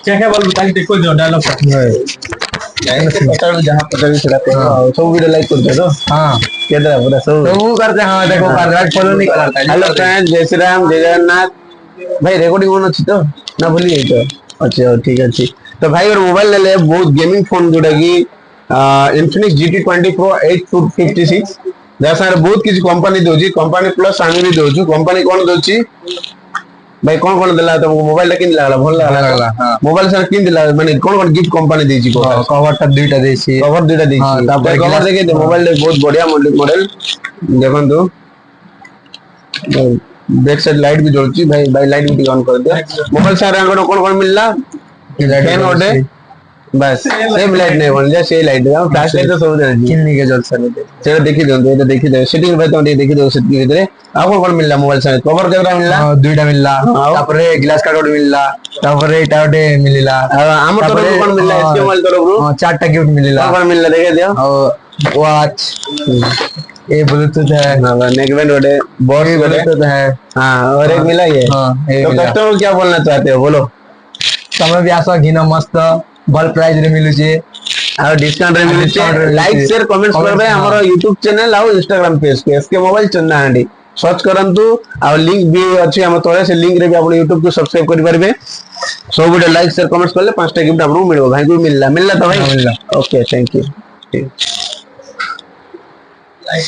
क्या क्या बोल ताकि देखो जो डायलॉग का जहाँ पता भी चला सब वीडियो लाइक करते तो हाँ केदा पूरा सब तो वो करते हैं। हाँ देखो कर फॉलो नहीं करता है। हेलो फ्रेंड्स जय श्री राम जय जगन्नाथ भाई रेकॉर्डिंग होना अच्छी तो ना भूलिए तो अच्छा ठीक अच्छी तो भाई और मोबाइल ले ले बहुत गेमिंग फोन जोड़ा कि इन्फिनिक्स GT20 Pro 856 जैसा बहुत किसी कंपनी दोची कंपनी प्लस आमी भी दोछु कंपनी कौन दोची भाई कौन कौन दिला तुमको मोबाइल किन लागला भल लागला हां मोबाइल सर किन दिला माने कौन कौन गिफ्ट कंपनी देची को कवर टा दुईटा देसी कवर दुईटा देची हां तापर कवर देखे दे मोबाइल बहुत बढ़िया मॉडल देखन तो बैक साइड लाइट भी जोड़ची भाई भाई लाइट भी ऑन कर दे मोबाइल सारे आंगन कौन कौन मिलला फैन ओडे बस सेम लाइट नहीं बोल जा से लाइट का फ्लैश लाइट तो सब दे किन्नी के जल सर चलो देखी दो तो देखी दो सेटिंग भाई तो देखी दो सेटिंग इधर आपको कौन मिलला मोबाइल सारे कवर कैमरा मिलला दुईटा मिलला तापर ग्लास कार्ड मिलला तापर एटा ओडे मिलला आम तो कौन मिलला इसके मोबाइल तो ब्रो चारटा गिफ्ट मिलला कौन मिलला देखे दियो वॉच ये ब्लूटूथ है नेक बैंड ओडे बॉस ब्लूटूथ है हां और एक मिला ये हां तो कस्टमर को क्या बोलना चाहते हो बोलो तमे भी आसो घिना मस्त भल प्राइस रे मिलु छे और डिस्काउंट रे मिलु छे लाइक शेयर कमेंट्स करबे हमरो YouTube चैनल और Instagram पेज पे एसके मोबाइल चंदा हांडी सर्च करंतु और लिंक भी अछि हम तोरे से लिंक रे भी आपण YouTube को सब्सक्राइब करि परबे सब वीडियो लाइक शेयर कमेंट्स करले 5टा गिफ्ट आपन मिलबो भाई को मिलला तो भाई मिलला ओके थैंक यू लाइक